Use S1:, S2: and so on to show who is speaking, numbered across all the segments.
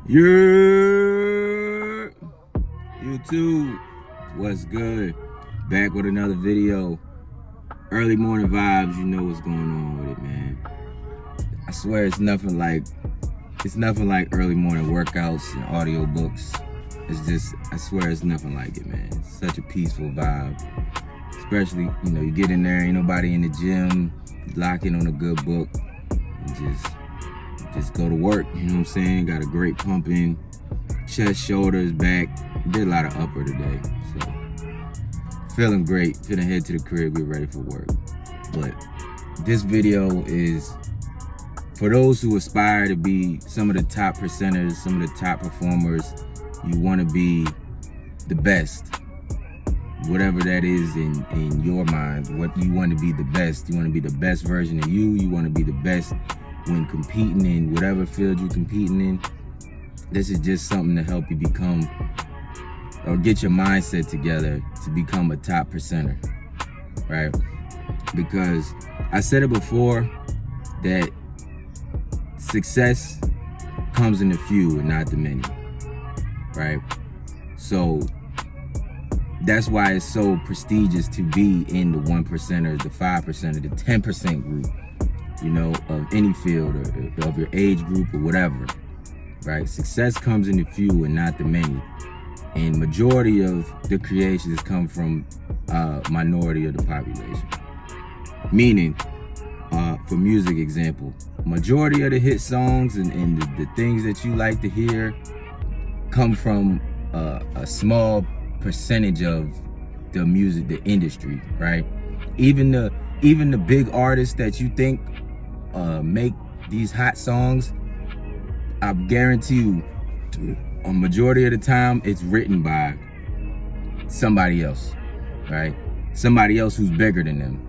S1: Yeah, YouTube, what's good? Back with another video. Early morning vibes, you know what's going on with it, man. I swear it's nothing like early morning workouts and audiobooks. I swear it's nothing like it, man. It's such a peaceful vibe. Especially, you get in there, ain't nobody in the gym, lock in on a good book, and just go to work, you know what I'm saying? Got a great pump in, chest, shoulders, back. Did a lot of upper today, so feeling great. Finna head to the crib, get ready for work. But this video is for those who aspire to be some of the top percenters, some of the top performers. You want to be the best, whatever that is in your mind. What you want to be the best. You want to be the best version of you. You want to be the best when competing in whatever field you're competing in. This is just something to help you become or get your mindset together to become a top percenter, right? Because I said it before that success comes in the few and not the many, right? So that's why it's so prestigious to be in the 1%ers, the 5%, the 10% group, of any field or of your age group or whatever, right? Success comes in the few and not the many. And majority of the creations come from minority of the population. Meaning, for music example, majority of the hit songs and the things that you like to hear come from a small percentage of the music, the industry, right? Even the big artists that you think make these hot songs, I guarantee you, a majority of the time, it's written by somebody else, right? Somebody else who's bigger than them,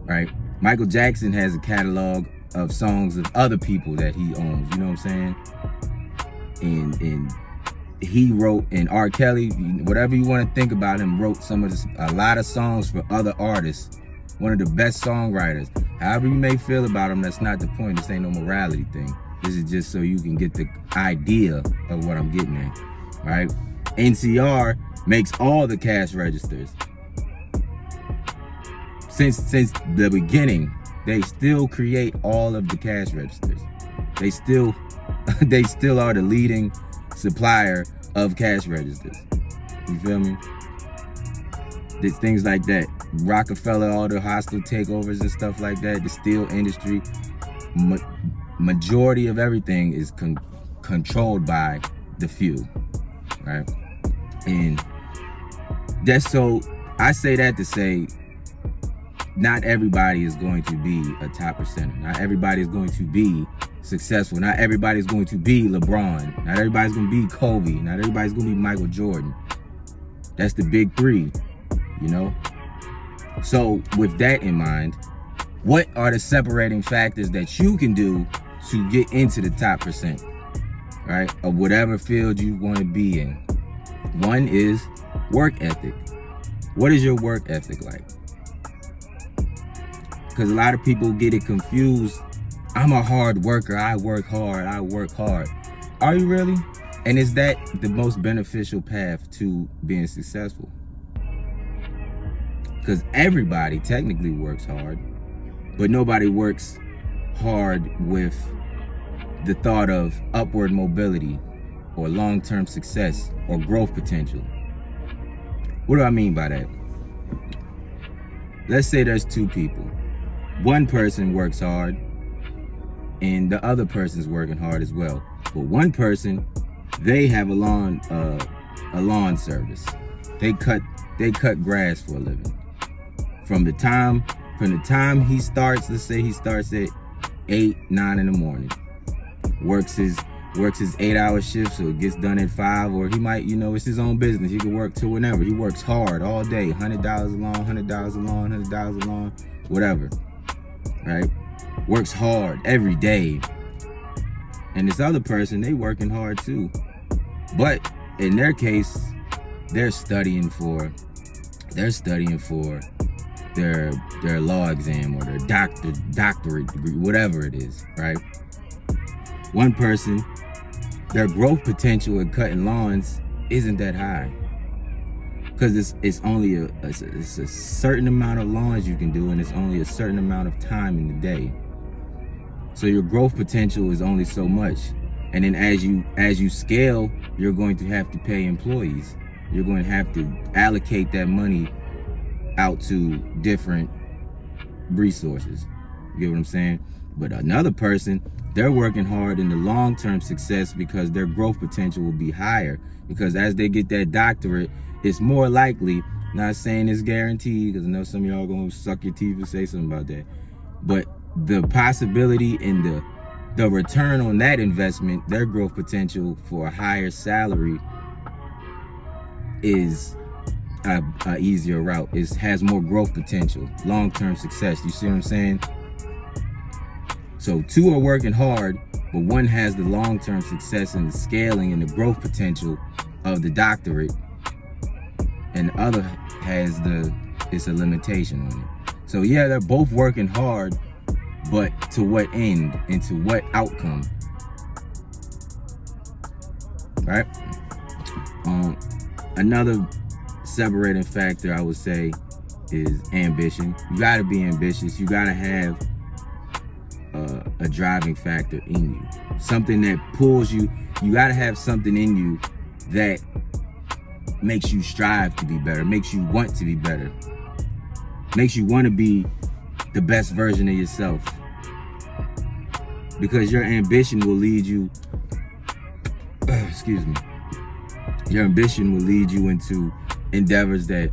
S1: right? Michael Jackson has a catalog of songs of other people that he owns, you know what I'm saying? And he wrote, and R. Kelly, whatever you want to think about him, wrote a lot of songs for other artists. One of the best songwriters. However you may feel about him, that's not the point. This ain't no morality thing. This is just so you can get the idea of what I'm getting at, right? NCR makes all the cash registers. Since the beginning, they still create all of the cash registers. They still are the leading supplier of cash registers. You feel me? There's things like that. Rockefeller, all the hostile takeovers and stuff like that. The steel industry, majority of everything is controlled by the few, right? And that's so. I say that to say, not everybody is going to be a top percenter. Not everybody is going to be successful. Not everybody's going to be LeBron. Not everybody's going to be Kobe. Not everybody's going to be Michael Jordan. That's the big three, So with that in mind, what are the separating factors that you can do to get into the top percent, right? Of whatever field you want to be in. One is work ethic. What is your work ethic like? Because a lot of people get it confused. I'm a hard worker. I work hard. Are you really? And is that the most beneficial path to being successful? Because everybody technically works hard, but nobody works hard with the thought of upward mobility or long-term success or growth potential. What do I mean by that? Let's say there's two people. One person works hard and the other person's working hard as well. But one person, they have a lawn service. They cut grass for a living. From the time he starts, let's say he starts at 8, 9 in the morning. Works his 8-hour shift, so it gets done at 5, or he might, it's his own business. He can work till whenever. He works hard all day, $100 a lawn, whatever, right? Works hard every day. And this other person, they working hard too. But in their case, they're studying for their law exam or their doctorate degree, whatever it is, right? One person, their growth potential at cutting lawns isn't that high, because it's only a certain amount of lawns you can do, and it's only a certain amount of time in the day. So your growth potential is only so much. And then as you scale, you're going to have to pay employees. You're going to have to allocate that money out to different resources. You get what I'm saying? But another person, they're working hard in the long-term success because their growth potential will be higher. Because as they get that doctorate, it's more likely, not saying it's guaranteed, because I know some of y'all gonna suck your teeth and say something about that, but the possibility and the return on that investment, their growth potential for a higher salary, is a easier route. It has more growth potential, long-term success. You see what I'm saying? So two are working hard, but one has the long-term success and the scaling and the growth potential of the doctorate, and the other has it's a limitation on it. So yeah, they're both working hard, but to what end and to what outcome, right? Another separating factor I would say is ambition. You gotta be ambitious. You gotta have a driving factor in you, something that pulls you. You gotta have something in you that makes you strive to be better, makes you want to be better, makes you want to be the best version of yourself. Because your ambition will lead you, excuse me, your ambition will lead you into endeavors that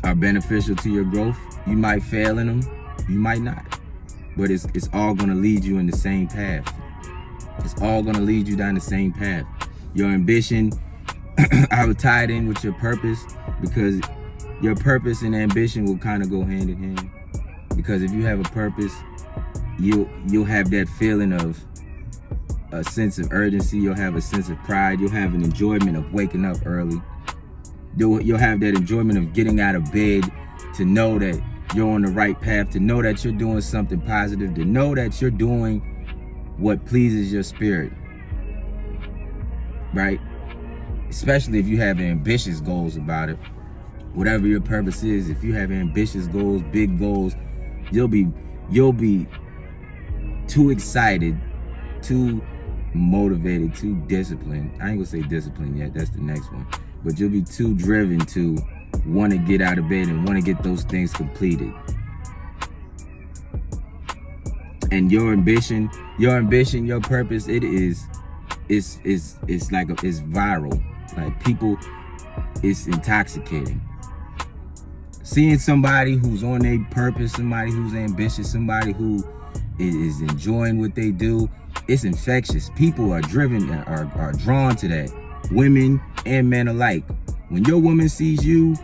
S1: are beneficial to your growth. You might fail in them, you might not, but it's all going to lead you in the same path. It's all going to lead you down the same path. Your ambition, I would tie it in with your purpose, because your purpose and ambition will kind of go hand in hand. Because if you have a purpose, you'll have that feeling of a sense of urgency. You'll have a sense of pride. You'll have an enjoyment of waking up early. You'll have that enjoyment of getting out of bed, to know that you're on the right path, to know that you're doing something positive, to know that you're doing what pleases your spirit, right? Especially if you have ambitious goals about it. Whatever your purpose is, if you have ambitious goals, big goals, you'll be too excited, too motivated, too disciplined. I ain't gonna say disciplined yet, that's the next one. But you'll be too driven to want to get out of bed and want to get those things completed. And your ambition, your purpose, it's viral. Like people, it's intoxicating. Seeing somebody who's on their purpose, somebody who's ambitious, somebody who is enjoying what they do, it's infectious. People are driven, are drawn to that. Women and men alike. When your woman sees you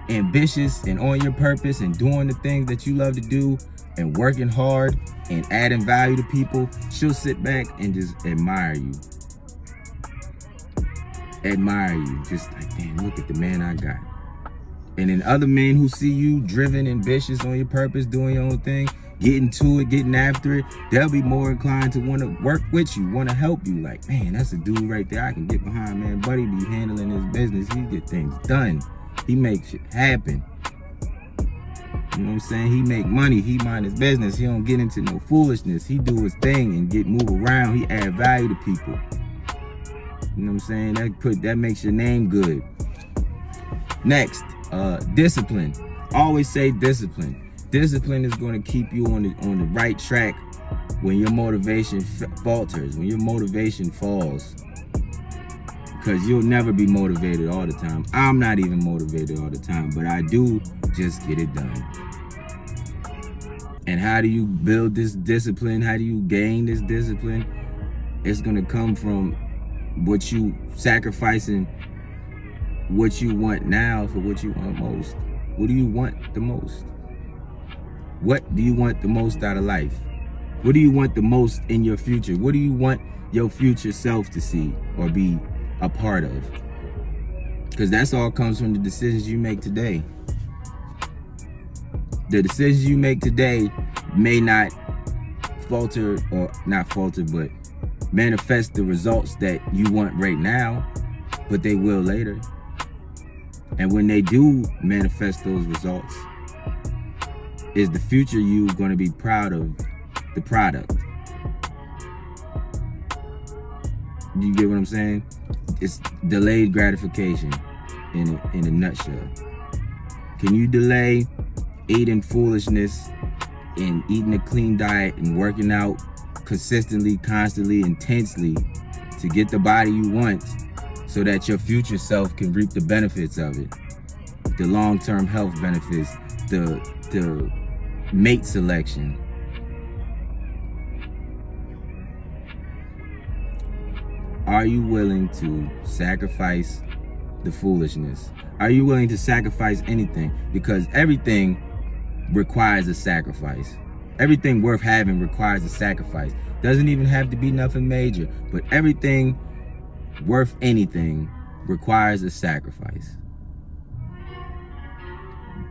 S1: ambitious and on your purpose and doing the things that you love to do and working hard and adding value to people, she'll sit back and just admire you. Just like, damn, look at the man I got. And then other men who see you driven, ambitious, on your purpose, doing your own thing, getting to it, getting after it, they'll be more inclined to want to work with you, want to help you. Like, man, that's a dude right there I can get behind, man. Buddy be handling his business. He get things done. He makes it happen. You know what I'm saying? He make money. He mind his business. He don't get into no foolishness. He do his thing and move around. He add value to people. You know what I'm saying? That makes your name good. Next, discipline. Always say discipline. Discipline is going to keep you on the right track when your motivation falters, when your motivation falls. Because you'll never be motivated all the time. I'm not even motivated all the time, but I do just get it done. And how do you build this discipline? How do you gain this discipline? It's going to come from what you sacrificing, what you want now for what you want most. What do you want the most? What do you want the most out of life? What do you want the most in your future? What do you want your future self to see or be a part of? Because that's all comes from the decisions you make today. The decisions you make today may not falter, or not falter, but manifest the results that you want right now, but they will later. And when they do manifest those results, is the future you going to be proud of the product? You get what I'm saying? It's delayed gratification in a nutshell. Can you delay eating foolishness and eating a clean diet and working out consistently, constantly, intensely to get the body you want so that your future self can reap the benefits of it? The long-term health benefits, the mate selection. Are you willing to sacrifice the foolishness? Are you willing to sacrifice anything? Because everything requires a sacrifice. Everything worth having requires a sacrifice. Doesn't even have to be nothing major, but everything worth anything requires a sacrifice.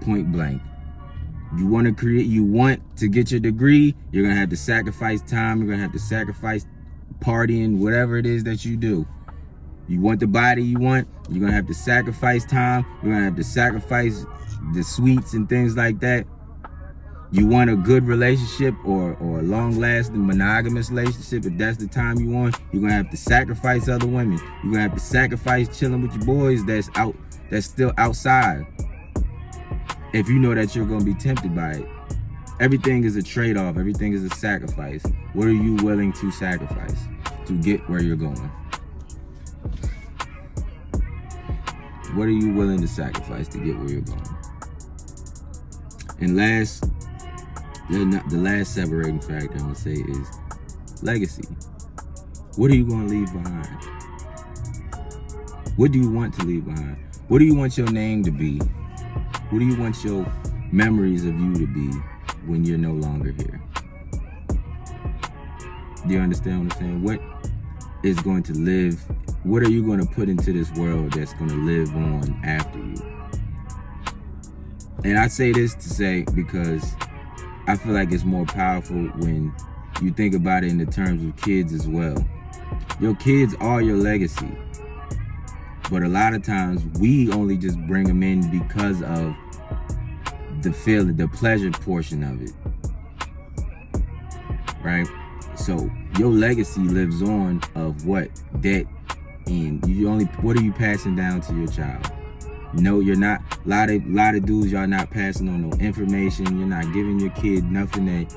S1: Point blank. You want to get your degree, you're going to have to sacrifice time, you're going to have to sacrifice partying, whatever it is that you do. You want the body you want, you're going to have to sacrifice time, you're going to have to sacrifice the sweets and things like that. You want a good relationship or a long-lasting monogamous relationship, if that's the time you want, you're going to have to sacrifice other women. You're going to have to sacrifice chilling with your boys that's still outside, if you know that you're going to be tempted by it. Everything is a trade-off. Everything is a sacrifice. What are you willing to sacrifice to get where you're going? What are you willing to sacrifice to get where you're going? And the last separating factor I'm going to say is legacy. What are you going to leave behind? What do you want to leave behind? What do you want your name to be? What do you want your memories of you to be when you're no longer here? Do you understand what I'm saying? What is going to live? What are you going to put into this world that's going to live on after you? And I say this to say because I feel like it's more powerful when you think about it in the terms of kids as well. Your kids are your legacy. But a lot of times we only just bring them in because of the feeling, the pleasure portion of it, right? So your legacy lives on of what? Debt. And what are you passing down to your child? No, you're not. A lot of dudes, y'all not passing on no information. You're not giving your kid nothing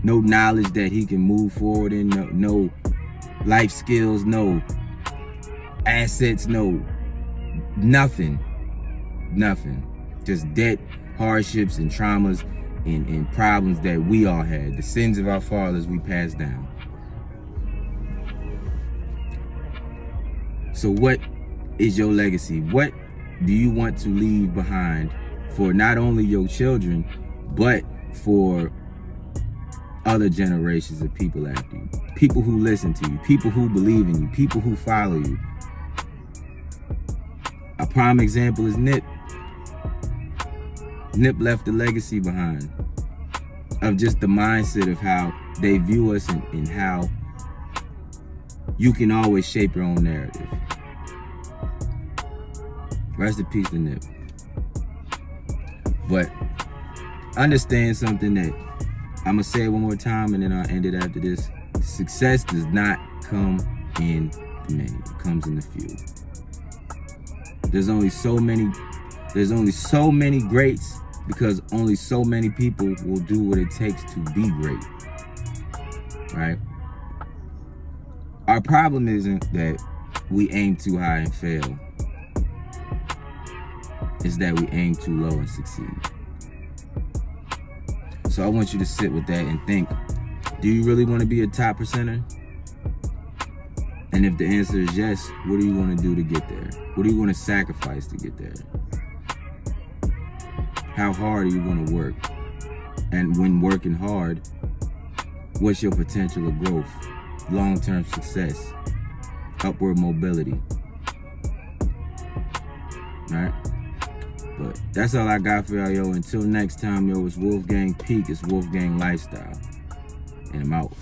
S1: no knowledge that he can move forward in, no life skills, no assets, no nothing. Just debt, hardships, and traumas and problems that we all had. The sins of our fathers we passed down. So what is your legacy? What do you want to leave behind for not only your children, but for other generations of people after you? People who listen to you, people who believe in you, people who follow you. A prime example is Nip. Nip left a legacy behind of just the mindset of how they view us and how you can always shape your own narrative. Rest in peace to Nip. But understand something that I'm going to say it one more time and then I'll end it after this. Success does not come in the many. It comes in the few. There's only so many greats because only so many people will do what it takes to be great. Right? Our problem isn't that we aim too high and fail. It's that we aim too low and succeed. So I want you to sit with that and think, do you really want to be a top percenter? And if the answer is yes, what do you want to do to get there? What do you want to sacrifice to get there? How hard are you going to work? And when working hard, what's your potential of growth, long-term success, upward mobility? All right? But that's all I got for y'all, yo. Until next time, yo, it's Wolfgang Peak. It's Wolfgang Lifestyle. And I'm out.